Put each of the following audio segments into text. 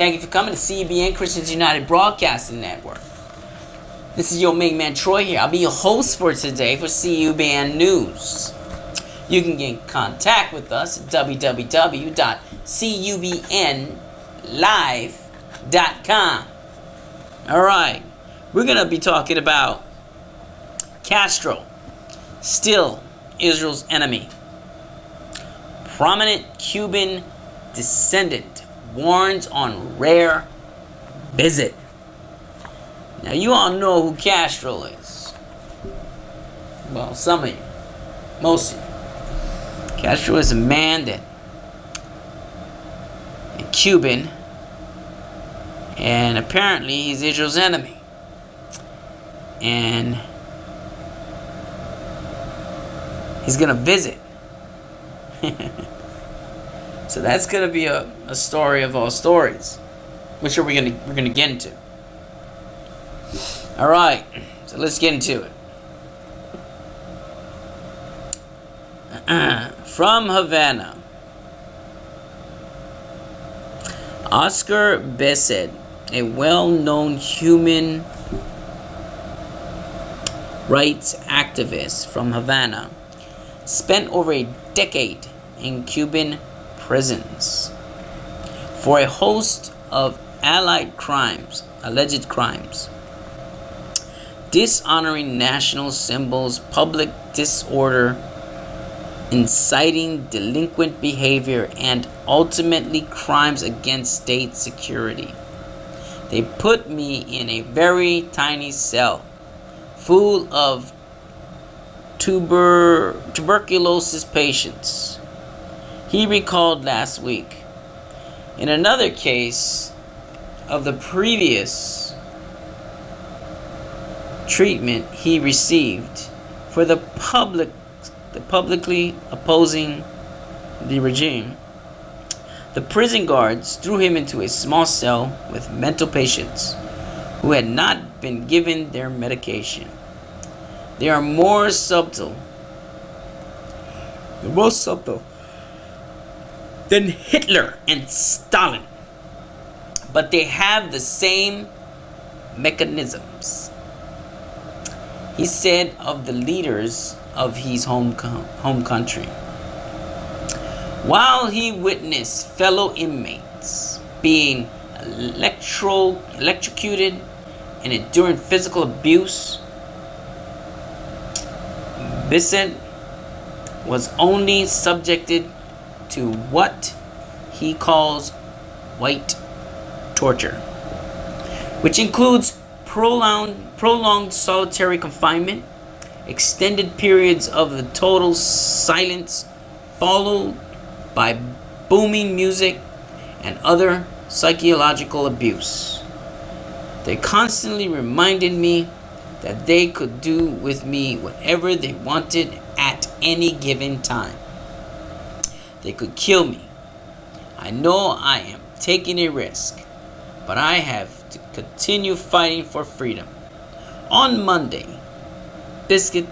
Thank you for coming to CUBN Christians United Broadcasting Network. This is your main man Troy here. I'll be your host for today for CUBN News. You can get in contact with us at www.cubnlive.com. Alright, we're going to be talking about Castro, still Israel's enemy. Prominent Cuban dissident warns on rare visit. Now you all know who Castro is. Well, some of you. Most of you. Castro is a man a Cuban, and apparently he's Israel's enemy. And he's gonna visit. So that's gonna be a story of all stories, which we're gonna get into. All right, so let's get into it. From Havana, Oscar Biscet, a well-known human rights activist from Havana, spent over a decade in Cuban prisons for a host of alleged crimes, dishonoring national symbols, public disorder, inciting delinquent behavior, and ultimately crimes against state security. They put me in a very tiny cell full of tuberculosis patients, he recalled last week. In another case of the previous treatment he received for the publicly opposing the regime, the prison guards threw him into a small cell with mental patients who had not been given their medication. They are more subtle than Hitler and Stalin, but they have the same mechanisms, he said of the leaders of his home country. While he witnessed fellow inmates being electrocuted and enduring physical abuse, Biscet was only subjected to what he calls white torture, which includes prolonged solitary confinement, extended periods of the total silence followed by booming music, and other psychological abuse. They constantly reminded me that they could do with me whatever they wanted at any given time. They could kill me. I know I am taking a risk, but I have to continue fighting for freedom. On Monday, Biscet,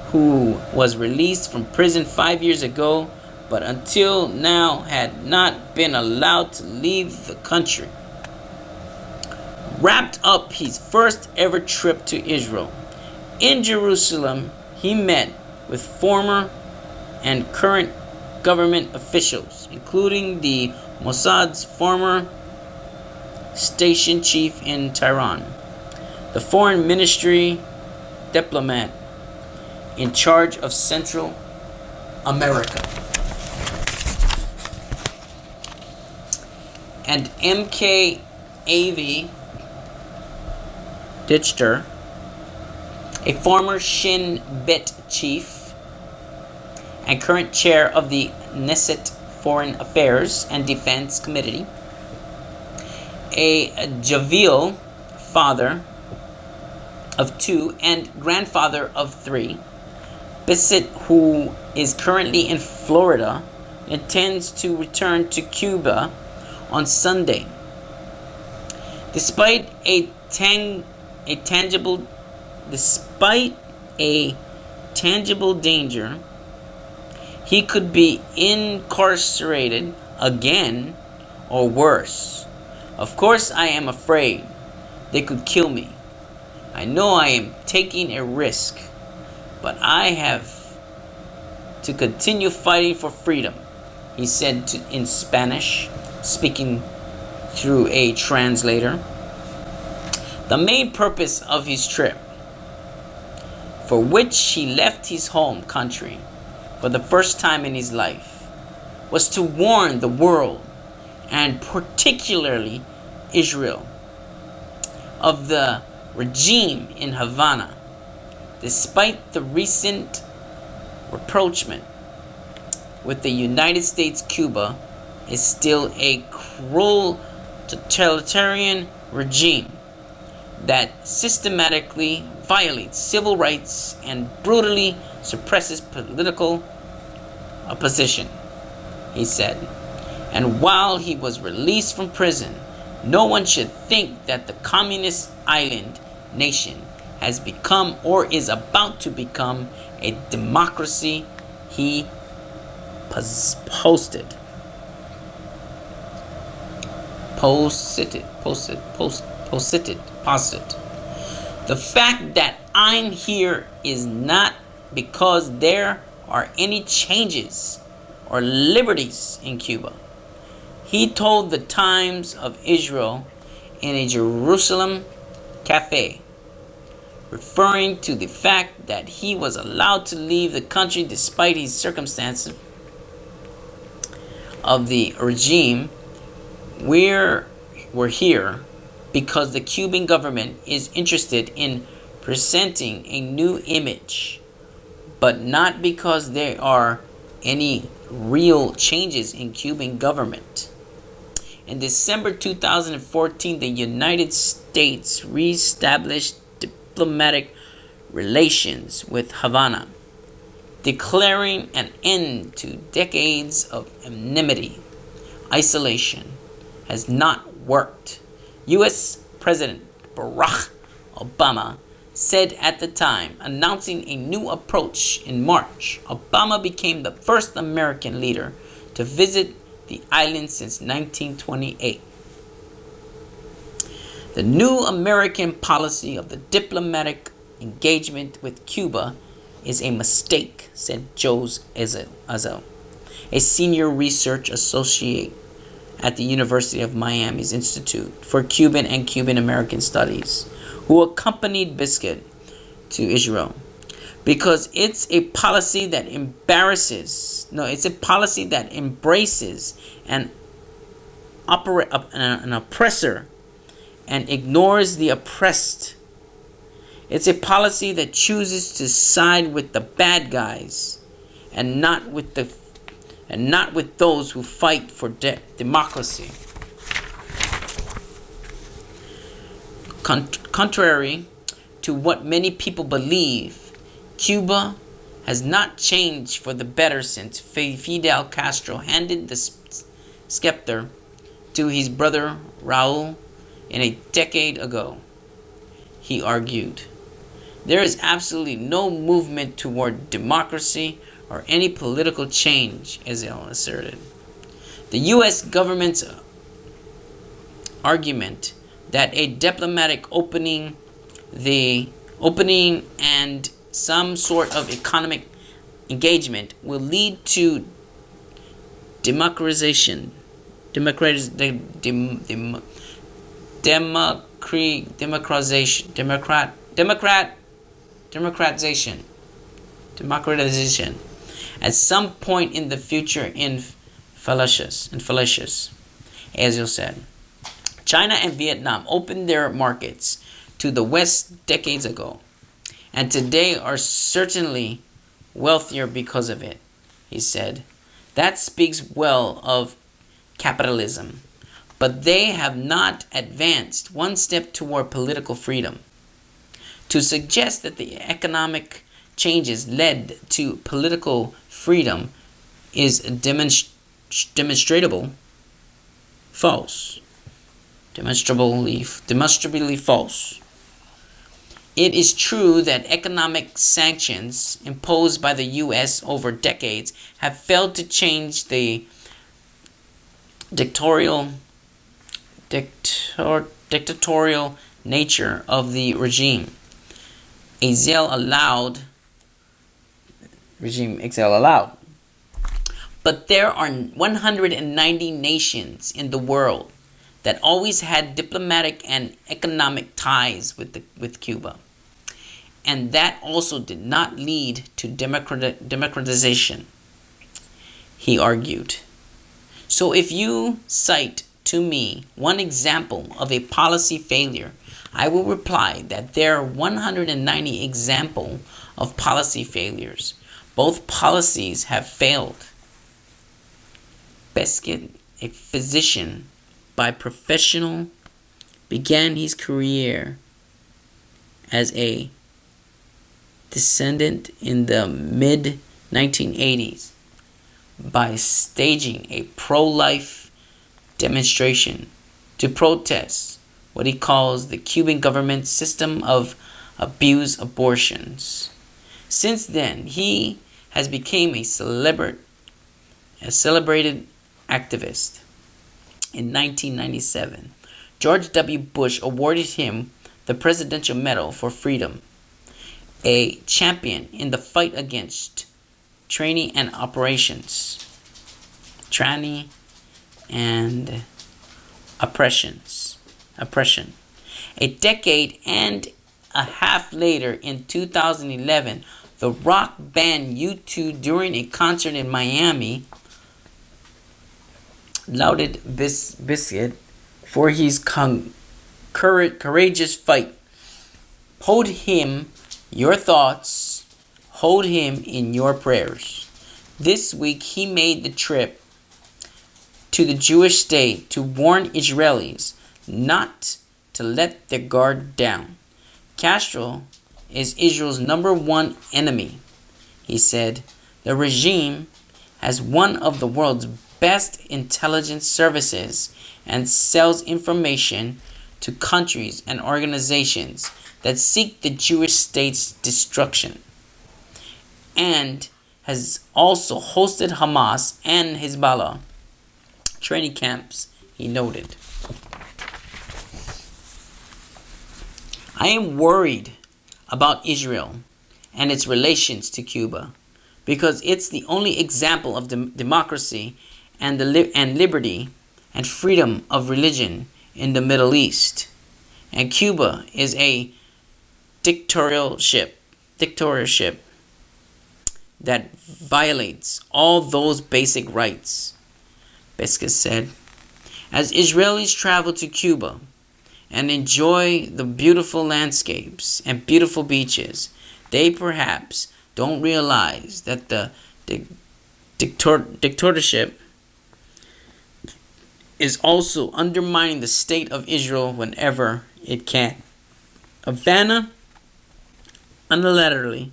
who was released from prison 5 years ago, but until now had not been allowed to leave the country, wrapped up his first ever trip to Israel. In Jerusalem, he met with former and current government officials, including the Mossad's former station chief in Tehran, the foreign ministry diplomat in charge of Central America, and MKAV Dichter, a former Shin Bet chief and current chair of the Knesset Foreign Affairs and Defense Committee, a Javil father of 2 and grandfather of 3. Biscet, who is currently in Florida, intends to return to Cuba on Sunday. Despite a tangible danger, he could be incarcerated again or worse. Of course, I am afraid they could kill me. I know I am taking a risk, but I have to continue fighting for freedom, he said in Spanish, speaking through a translator. The main purpose of his trip, for which he left his home country for the first time in his life, was to warn the world, and particularly Israel, of the regime in Havana. Despite the recent rapprochement with the United States, Cuba is still a cruel totalitarian regime that systematically violates civil rights and brutally suppresses political opposition, he said. And while he was released from prison, no one should think that the communist island nation has become or is about to become a democracy, he posted. The fact that I'm here is not because there are any changes or liberties in Cuba, he told the Times of Israel in a Jerusalem cafe, referring to the fact that he was allowed to leave the country despite his circumstances of the regime. We're here because the Cuban government is interested in presenting a new image, but not because there are any real changes in Cuban government. In December 2014, the United States reestablished diplomatic relations with Havana, declaring an end to decades of enmity. Isolation has not worked, U.S. President Barack Obama said at the time, announcing a new approach in March. Obama became the first American leader to visit the island since 1928. The new American policy of the diplomatic engagement with Cuba is a mistake, said Joe Azel, a senior research associate at the University of Miami's Institute for Cuban and Cuban American Studies, who accompanied Biscet to Israel, because it's a policy that embraces an oppressor and ignores the oppressed. It's a policy that chooses to side with the bad guys and not with those who fight for democracy. Contrary to what many people believe, Cuba has not changed for the better since Fidel Castro handed the scepter to his brother Raul a decade ago, he argued. There is absolutely no movement toward democracy or any political change, Ezel asserted. The U.S. government's argument that a diplomatic opening and some sort of economic engagement will lead to democratization at some point in the future in fallacious, as you said. China and Vietnam opened their markets to the West decades ago, and today are certainly wealthier because of it, he said. That speaks well of capitalism, but they have not advanced one step toward political freedom. To suggest that the economic changes led to political freedom is demonstrably false. It is true that economic sanctions imposed by the U.S. over decades have failed to change the dictatorial dictatorial nature of the regime. Regime exile allowed. But there are 190 nations in the world that always had diplomatic and economic ties with Cuba. And that also did not lead to democratization, he argued. So if you cite to me one example of a policy failure, I will reply that there are 190 examples of policy failures. Both policies have failed. Biscet, a physician by profession, began his career as a dissident in the mid-1980s by staging a pro-life demonstration to protest what he calls the Cuban government's system of abuse abortions. Since then, he has become a celebrated activist. In 1997, George W. Bush awarded him the Presidential Medal for Freedom, a champion in the fight against tyranny and oppression. A decade and a half later, in 2011, the rock band U2, during a concert in Miami, lauded Biscet for his courageous fight. Hold him your thoughts, hold him in your prayers. This week he made the trip to the Jewish state to warn Israelis not to let their guard down. Castro is Israel's number one enemy, he said. The regime has one of the world's best intelligence services and sells information to countries and organizations that seek the Jewish state's destruction, and has also hosted Hamas and Hezbollah training camps, he noted. I am worried about Israel and its relations to Cuba because it's the only example of democracy and liberty and freedom of religion in the Middle East. And Cuba is a dictatorship that violates all those basic rights, Biscet said. As Israelis travel to Cuba and enjoy the beautiful landscapes and beautiful beaches, they perhaps don't realize that the dictatorship is also undermining the state of Israel whenever it can. Havana unilaterally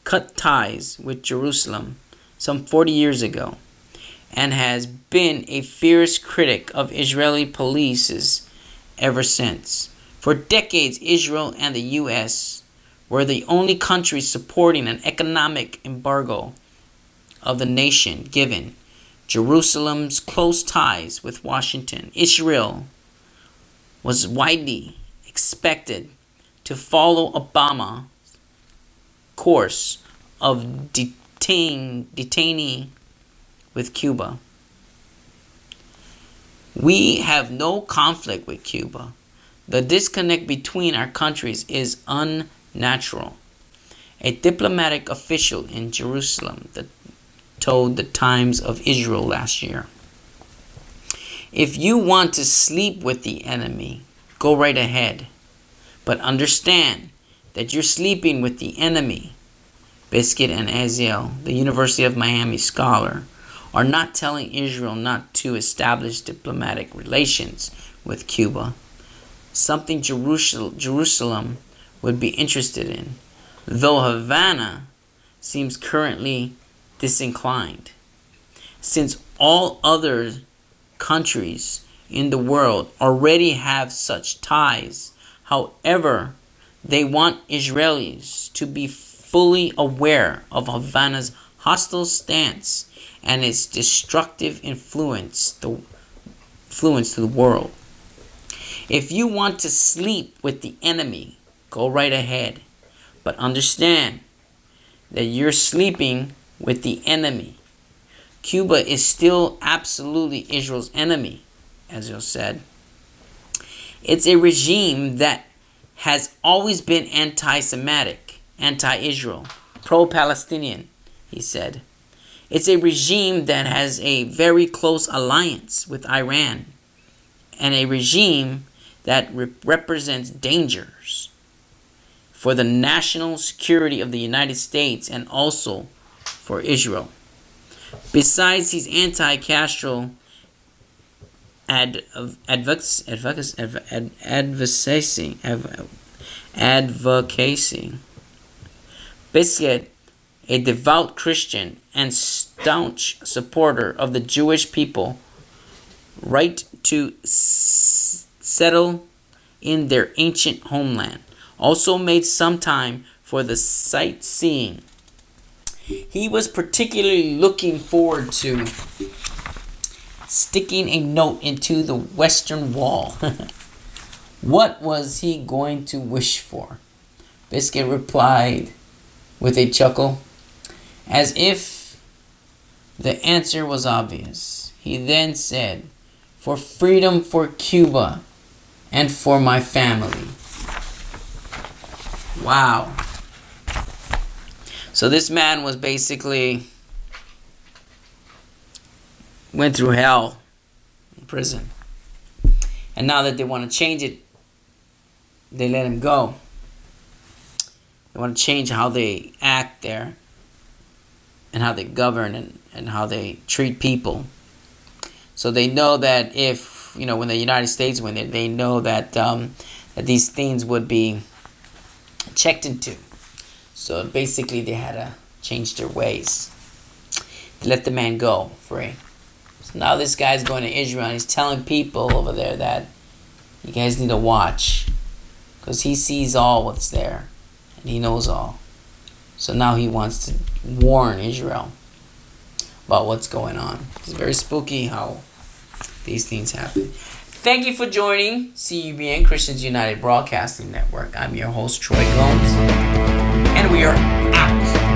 cut ties with Jerusalem some 40 years ago and has been a fierce critic of Israeli policies ever since. For decades, Israel and the U.S. were the only countries supporting an economic embargo of the nation, given Jerusalem's close ties with Washington. Israel was widely expected to follow Obama's course of detaining with Cuba. We have no conflict with Cuba. The disconnect between our countries is unnatural. A diplomatic official in Jerusalem told the Times of Israel last year. If you want to sleep with the enemy, go right ahead. But understand that you're sleeping with the enemy. Biscet and Aziel, the University of Miami scholar, are not telling Israel not to establish diplomatic relations with Cuba, something Jerusalem would be interested in, though Havana seems currently disinclined. Since all other countries in the world already have such ties, however, they want Israelis to be fully aware of Havana's hostile stance and its destructive influence influence to the world. If you want to sleep with the enemy, go right ahead. But understand that you're sleeping with the enemy. Cuba is still absolutely Israel's enemy, as you said. It's a regime that has always been anti-Semitic, anti-Israel, pro-Palestinian, he said. It's a regime that has a very close alliance with Iran, and a regime that represents dangers for the national security of the United States and also for Israel. Besides, he's anti-Castro advocacy. Biscet, a devout Christian and staunch supporter of the Jewish people, right to settle in their ancient homeland, also made some time for the sightseeing. He was particularly looking forward to sticking a note into the Western Wall. What was he going to wish for? Biscet replied with a chuckle, as if the answer was obvious. He then said, "For freedom for Cuba and for my family." Wow. So this man was basically went through hell in prison. And now that they want to change it, they let him go. They want to change how they act there and how they govern and how they treat people. So they know that if, when the United States win it, they know that that these things would be checked into. So basically they had to change their ways. They let the man go free. So now this guy's going to Israel and he's telling people over there that you guys need to watch, because he sees all what's there and he knows all. So now he wants to warn Israel about what's going on. It's very spooky how these things happen. Thank you for joining CUBN, Christians United Broadcasting Network. I'm your host, Troy Gomes, and we are out.